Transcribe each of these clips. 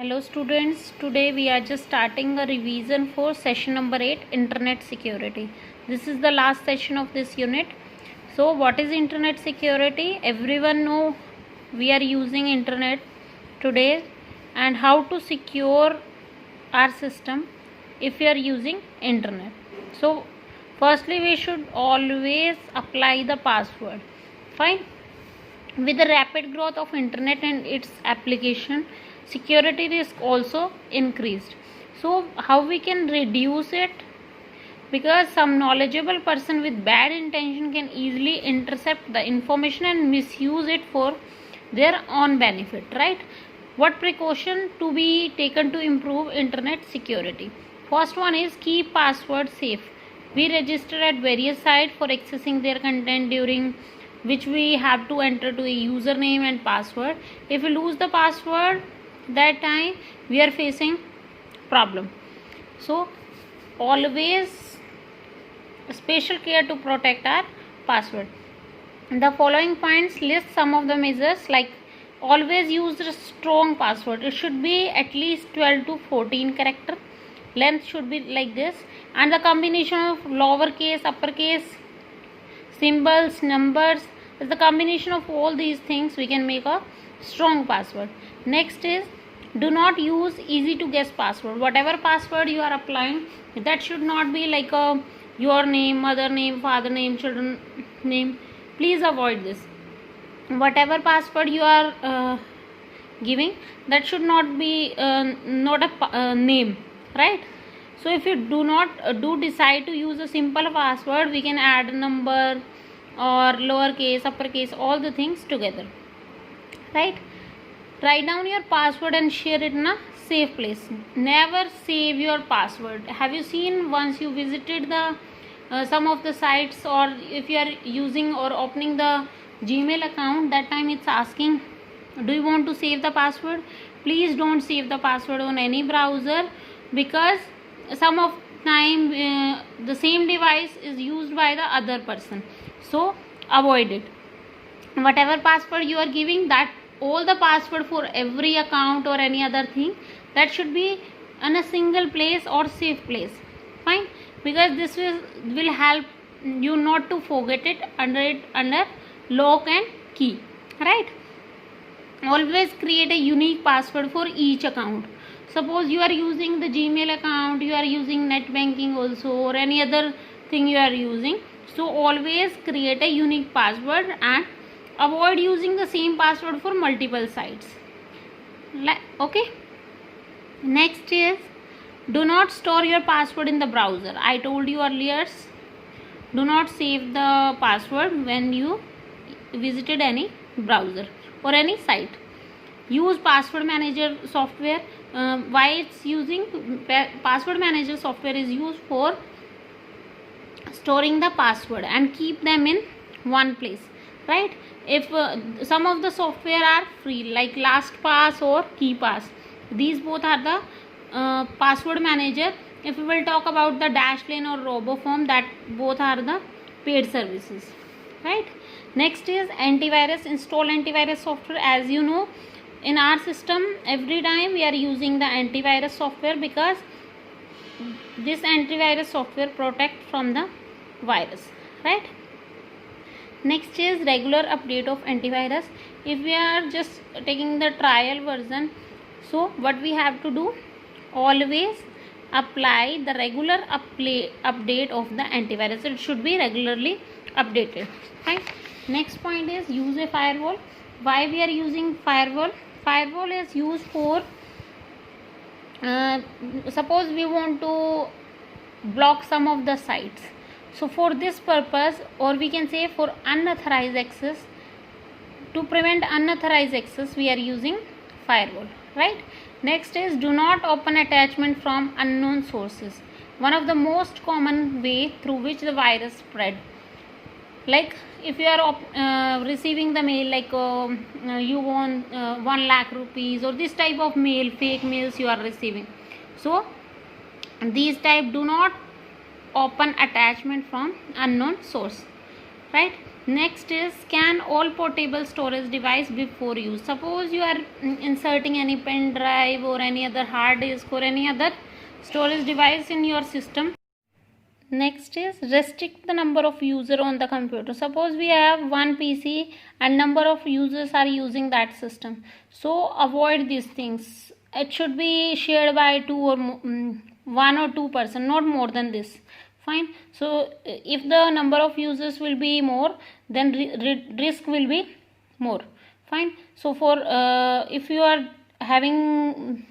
Hello students, today we are just starting a revision for session number 8, Internet Security. This is the last session of this unit. So what is Internet Security? Everyone know we are using Internet today and how to secure our system if we are using Internet. So firstly we should always apply the password. Fine. With the rapid growth of Internet and its application, security risk also increased. So how we can reduce it? Because some knowledgeable person with bad intention can easily intercept the information and misuse it for their own benefit, right? What precaution to be taken to improve internet security? First one is keep password safe. We register at various sites for accessing their content, during which we have to enter to a username and password. If we lose the password, that time we are facing problem. So always special care to protect our password. The following points list some of the measures, like always use a strong password. It should be at least 12 to 14 character. Length should be like this, and the combination of lowercase, uppercase, symbols, numbers, is the combination of all these things we can make a strong password. Next is do not use easy to guess password. Whatever password you are applying, that should not be like your name, mother name, father name, children name. Please avoid this. Whatever password you are giving, that should not be not a name, right? So if you do not decide to use a simple password, we can add a number or lowercase, uppercase, all the things together, right? Write down your password and share it in a safe place. Never save your password. Have you seen, once you visited the some of the sites, or if you are using or opening the Gmail account, that time it's asking, do you want to save the password? Please don't save the password on any browser, because some of time the same device is used by the other person. So avoid it. Whatever password you are giving, that all the password for every account or any other thing, that should be in a single place or safe place. Fine, because this will help you not to forget it under lock and key, right? Always create a unique password for each account. Suppose you are using the Gmail account, you are using net banking also, or any other thing you are using, so always create a unique password and avoid using the same password for multiple sites. Okay. Next is do not store your password in the browser. I told you earlier, do not save the password when you visited any browser or any site. Use password manager software. Why it's using password manager software is used for storing the password and keep them in one place, right? If some of the software are free, like LastPass or KeePass, these both are the password manager. If we will talk about the Dashlane or RoboForm, that both are the paid services, right? Next is antivirus. Install antivirus software. As you know, in our system every time we are using the antivirus software, because this antivirus software protect from the virus, right? Next is regular update of antivirus. If we are just taking the trial version, so what we have to do, always apply the regular update of the antivirus. It should be regularly updated, right? Next point is use a firewall. Why we are using firewall? Firewall is used for suppose we want to block some of the sites. So for this purpose, or we can say for unauthorized access, to prevent unauthorized access, we are using firewall, right? Next is do not open attachment from unknown sources. One of the most common way through which the virus spread, like if you are receiving the mail, like you want 1 lakh rupees, or this type of mail, fake mails you are receiving, so these type, do not open attachment from unknown source, right? Next is scan all portable storage device before use. Suppose you are inserting any pen drive or any other hard disk or any other storage device in your system. Next is restrict the number of user on the computer. Suppose we have one PC and number of users are using that system. So avoid these things. It should be shared by one or two person, not more than this. Fine. So if the number of users will be more, then risk will be more. Fine. So for if you are having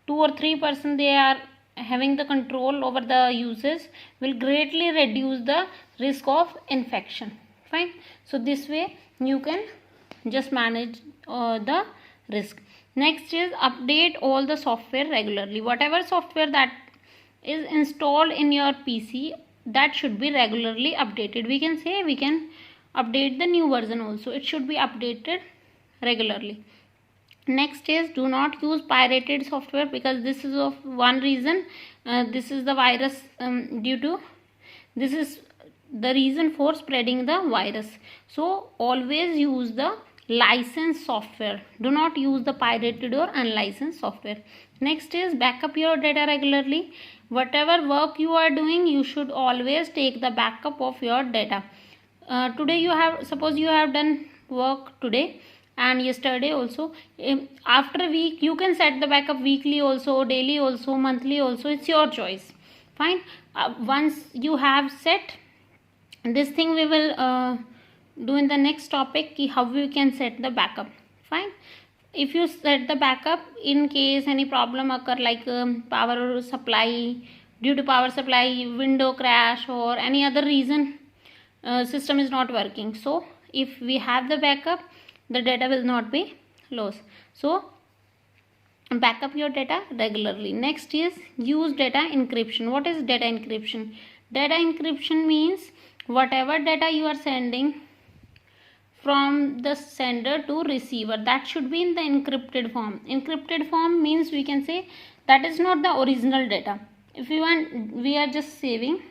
2 or 3%, they are having the control over the users, will greatly reduce the risk of infection. Fine. So this way you can just manage the risk. Next is update all the software regularly. Whatever software that is installed in your PC, that should be regularly updated. We can say we can update the new version also. It should be updated regularly. Next is do not use pirated software, because this is of one reason. This is the virus this is the reason for spreading the virus. So always use the licensed software. Do not use the pirated or unlicensed software. Next is backup your data regularly. Whatever work you are doing, you should always take the backup of your data. Today suppose you have done work today and yesterday also. After a week you can set the backup weekly also, daily also, monthly also. It's your choice. Fine. Once you have set this thing, we will do in the next topic how we can set the backup. Fine. If you set the backup, in case any problem occur, like power supply, due to power supply, window crash or any other reason, system is not working. So if we have the backup, the data will not be lost. So backup your data regularly. Next is use data encryption. What is data encryption? Data encryption means whatever data you are sending from the sender to receiver, that should be in the encrypted form. Encrypted form means we can say that is not the original data. If you want, we are just saving.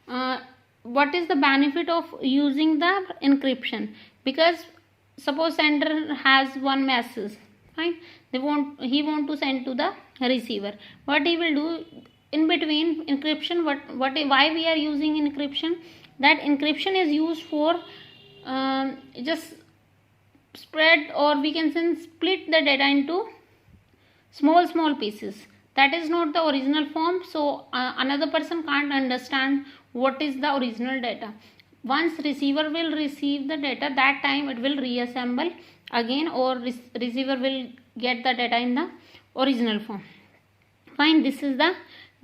What is the benefit of using the encryption? Because suppose sender has one message, fine, he want to send to the receiver. What he will do in between encryption, why we are using encryption? That encryption is used for just spread, or we can say split the data into small pieces. That is not the original form. So another person can't understand what is the original data. Once receiver will receive the data, that time it will reassemble again, or receiver will get the data in the original form. Fine. This is the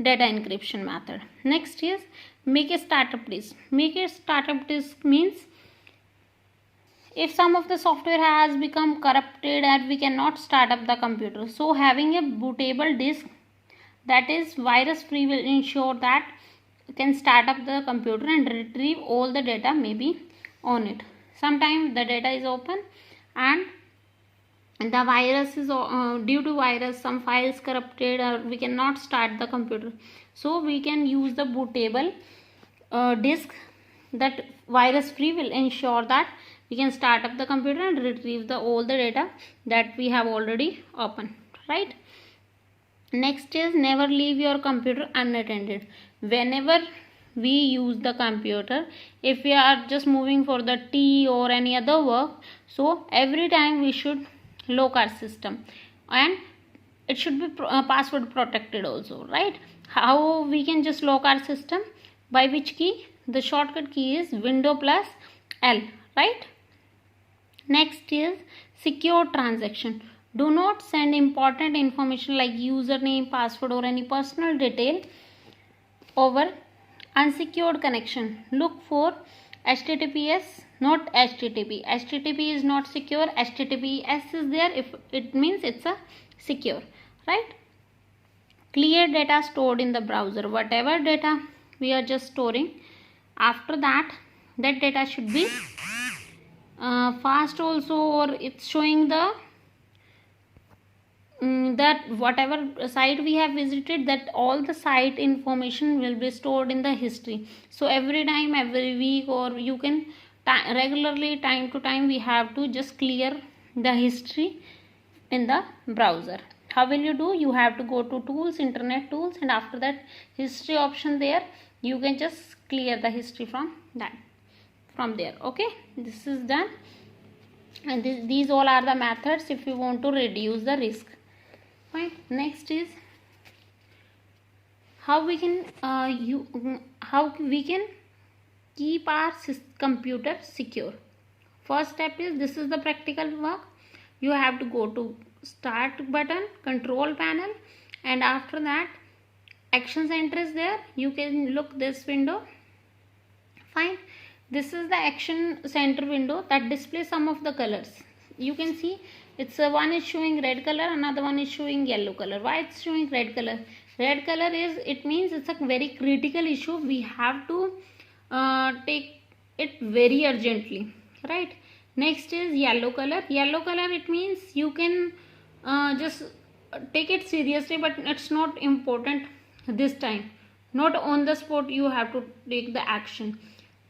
data encryption method. Next is make a startup disk. Make a startup disk means if some of the software has become corrupted and we cannot start up the computer, so having a bootable disk that is virus free will ensure that you can start up the computer and retrieve all the data maybe on it. Sometimes the data is open and the virus is due to virus some files corrupted, or we cannot start the computer. So we can use the bootable disk that virus free will ensure that we can start up the computer and retrieve all the data that we have already opened, right? Next is never leave your computer unattended. Whenever we use the computer, if we are just moving for the tea or any other work, so every time we should lock our system, and it should be password protected also, right? How we can just lock our system? By which key? The shortcut key is window plus L, right? Next is secure transaction. Do not send important information like username, password or any personal detail over unsecured connection. Look for HTTPS, not HTTP. HTTP is not secure. HTTPS is there if it means it's a secure, right? Clear data stored in the browser. Whatever data we are just storing, after that data should be fast also, or it's showing the that whatever site we have visited, that all the site information will be stored in the history. So every time, every week, or you can regularly, time to time, we have to just clear the history in the browser. How will you do? You have to go to tools, internet tools, and after that history option there, you can just clear the history from there. Okay, this is done. And these all are the methods if you want to reduce the risk. Fine. Next is how we can keep our computer secure. First step is, this is the practical work. You have to go to start button, control panel, and after that action center is there. You can look this window. Fine. This is the action center window that displays some of the colors. You can see it's one is showing red color, another one is showing yellow color. Why it's showing red color? Red color is, it means it's a very critical issue. We have to take it very urgently, right? Next is yellow color. Yellow color, it means you can just take it seriously, but it's not important this time. Not on the spot you have to take the action.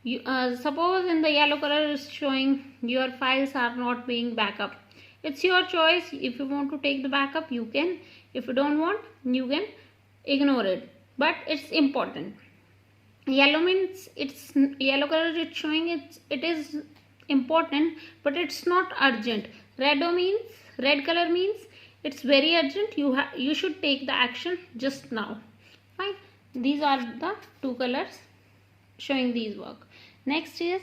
You, suppose in the yellow color is showing your files are not being backup. It's your choice. If you want to take the backup, you can. If you don't want, you can ignore it. But it's important. Yellow means it's yellow color. It's showing it is important, but it's not urgent. Red color means it's very urgent. You should take the action just now. Fine. These are the two colors showing these work. Next is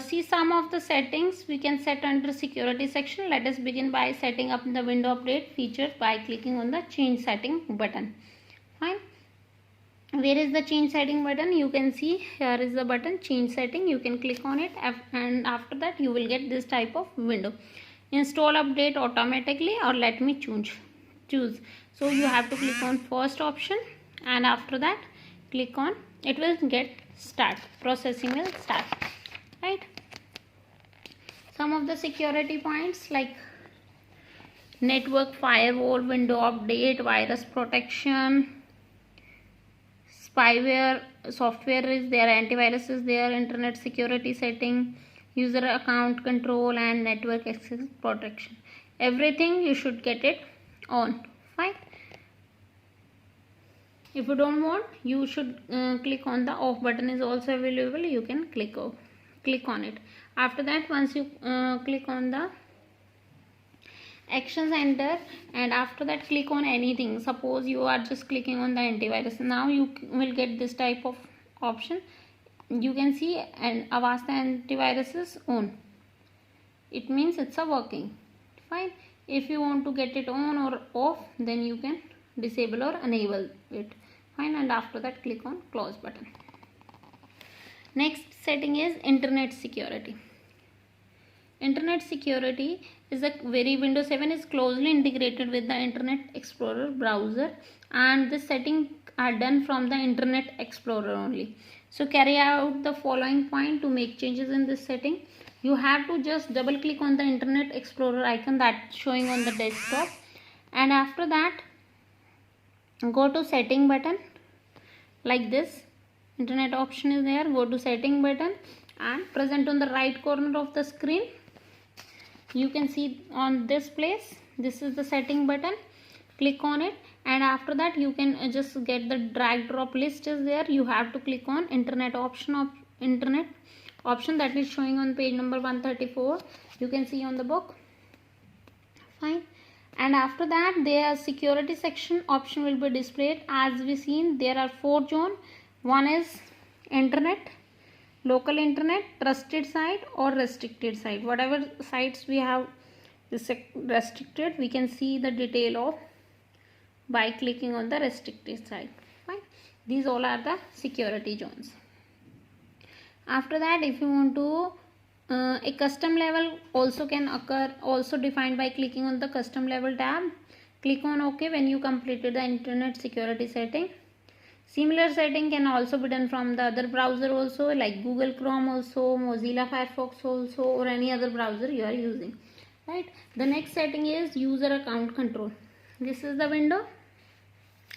see some of the settings we can set under security section. Let us begin by setting up the window update feature by clicking on the change setting button. Fine. Where is the change setting button? You can see here is the button change setting. You can click on it, and after that you will get this type of window. Install update automatically, or let me choose. So you have to click on first option, and after that click on, it will get start, processing will start, right? Some of the security points like network firewall, window update, virus protection, spyware software is there, antivirus is there, internet security setting, user account control, and network access protection. Everything you should get it on. Fine. If you don't want, you should click on the off button is also available. You can click on it. After that, once you click on the action center, and after that click on anything. Suppose you are just clicking on the antivirus. Now you will get this type of option. You can see and Avast antivirus is on. It means it's a working. Fine. If you want to get it on or off, then you can disable or enable it. Fine. And after that click on close button. Next setting is internet security. Internet security is a Windows 7 is closely integrated with the Internet Explorer browser, and this setting are done from the Internet Explorer only. So carry out the following point to make changes in this setting. You have to just double click on the Internet Explorer icon that's showing on the desktop, and after that go to setting button like this. Internet option is there. Go to setting button, and present on the right corner of the screen you can see on this place, this is the setting button. Click on it, and after that you can just get the drag drop list is there. You have to click on internet option that is showing on page number 134. You can see on the book. Fine. And after that their security section option will be displayed. As we seen, there are 4 zones. One is internet, local internet, trusted site, or restricted site. Whatever sites we have restricted, we can see the detail of by clicking on the restricted site. Fine. These all are the security zones. After that, if you want to a custom level also can occur, also defined by clicking on the custom level tab. Click on OK when you completed the internet security setting. Similar setting can also be done from the other browser also, like Google Chrome also, Mozilla Firefox also, or any other browser you are using. right? The next setting is user account control. This is the window.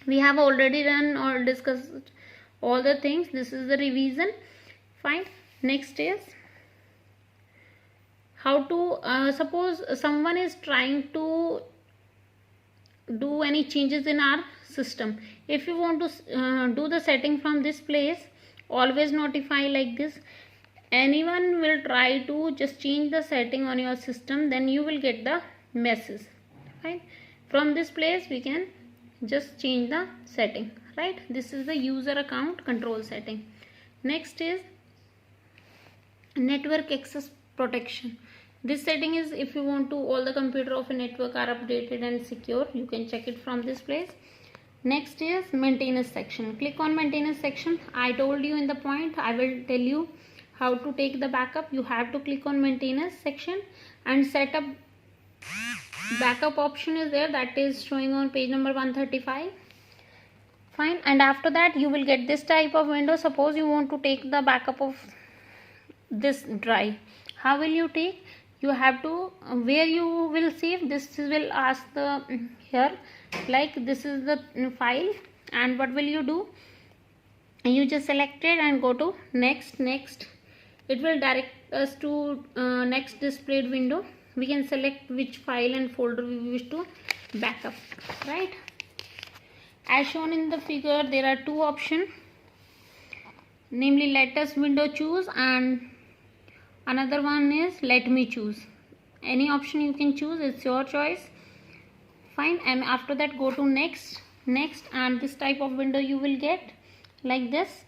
We have already done or discussed all the things. This is the revision. Fine. Next is how to suppose someone is trying to do any changes in our system. If you want to do the setting from this place, always notify like this. Anyone will try to just change the setting on your system, then you will get the message. Right? From this place we can just change the setting, right? This is the user account control setting. Next is network access protection. This setting is if you want to all the computer of a network are updated and secure, you can check it from this place. Next is maintenance section. Click on maintenance section. I told you in the point, I will tell you how to take the backup. You have to click on maintenance section and set up backup option is there, that is showing on page number 135. Fine. And after that you will get this type of window. Suppose you want to take the backup of this drive. How will you take? You have to where you will save, this will ask the here like this is the file, and what will you do? You just select it and go to next. It will direct us to next displayed window. We can select which file and folder we wish to backup, right? As shown in the figure, there are two options, namely let us window choose and another one is let me choose. Any option you can choose, it's your choice. Fine. And after that go to next, and this type of window you will get like this.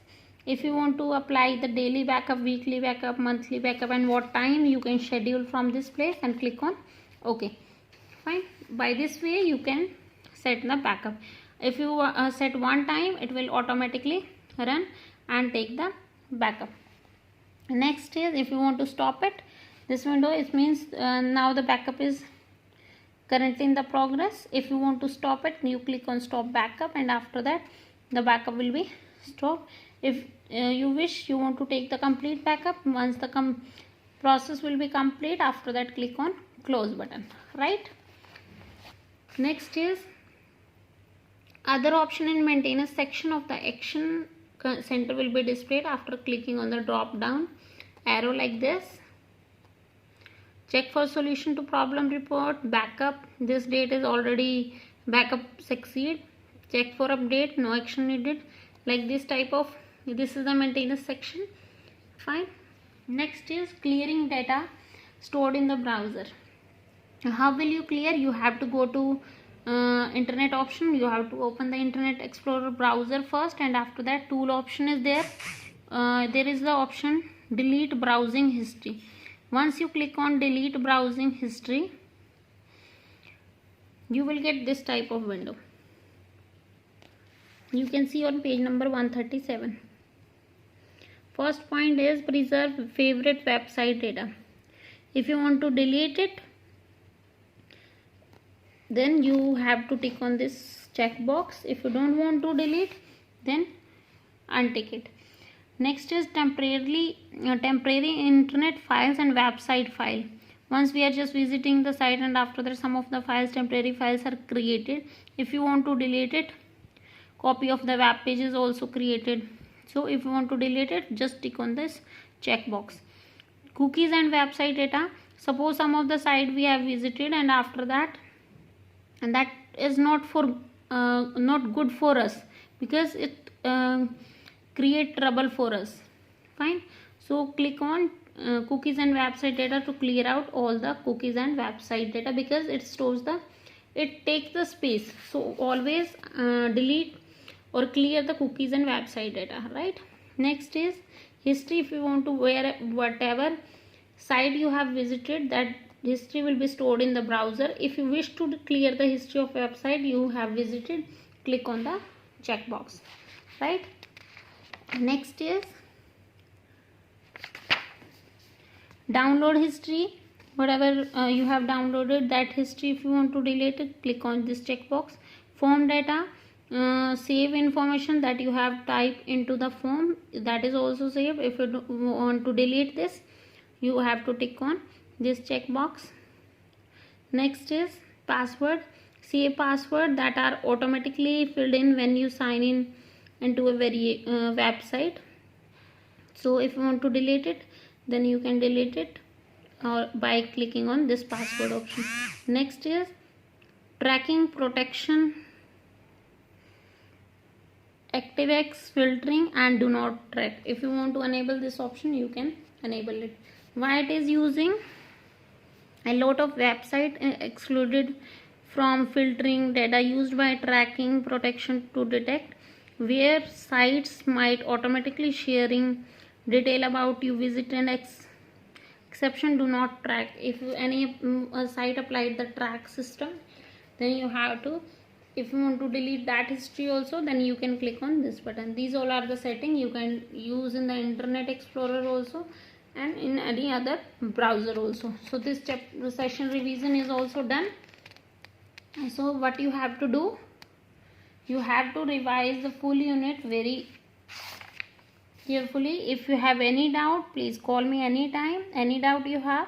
If you want to apply the daily backup, weekly backup, monthly backup, and what time you can schedule from this place and click on OK. Fine. By this way you can set the backup. If you set one time, it will automatically run and take the backup. Next is if you want to stop it, this window, it means now the backup is currently in the progress. If you want to stop it, you click on stop backup, and after that the backup will be stopped. If you wish, you want to take the complete backup, once the process will be complete, after that click on close button, right? Next is other option in maintenance section of the action center will be displayed after clicking on the drop down arrow like this. Check for solution to problem report, backup, this date is already backup succeed. Check for update, no action needed, like this type of, this is the maintenance section. Fine. Next is clearing data stored in the browser. How will you clear? You have to go to internet option. You have to open the Internet Explorer browser first, and after that tool option is there. There is the option delete browsing history. Once you click on delete browsing history, you will get this type of window. You can see on page number 137. First point is preserve favorite website data. If you want to delete it, then you have to tick on this checkbox. If you don't want to delete, then untick it. Next is temporary internet files and website file. Once we are just visiting the site, and after that some of the files, temporary files are created. If you want to delete it, copy of the web page is also created. So if you want to delete it, just tick on this checkbox. Cookies and website data. Suppose some of the site we have visited, and after that, and that is not good for us, because it create trouble for us. Fine. So click on cookies and website data to clear out all the cookies and website data, because it takes the space. So always delete or clear the cookies and website data, right? Next is history. If you want to whatever site you have visited, that history will be stored in the browser. If you wish to clear the history of website you have visited, click on the checkbox, right? Next is download history. Whatever you have downloaded, that history, if you want to delete it, click on this checkbox. Form data, save information that you have typed into the form, that is also saved. If you want to delete this, you have to tick on this checkbox. Next is password. See a password that are automatically filled in when you sign in into a very website. So if you want to delete it, then you can delete it or by clicking on this password option. Next is tracking protection, ActiveX filtering, and do not track. If you want to enable this option, you can enable it. Why it is using? A lot of website excluded from filtering data used by tracking protection to detect where sites might automatically sharing detail about you visit and exception do not track. If any site applied the track system, then you have to, if you want to delete that history also, then you can click on this button. These all are the setting you can use in the Internet Explorer also and in any other browser also. So this session revision is also done. So what you have to do, you have to revise the full unit very carefully. If you have any doubt, please call me anytime. Any doubt you have,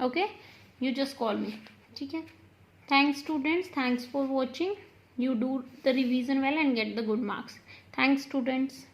okay, you just call me. Okay. Thanks students, thanks for watching. You do the revision well and get the good marks. Thanks students.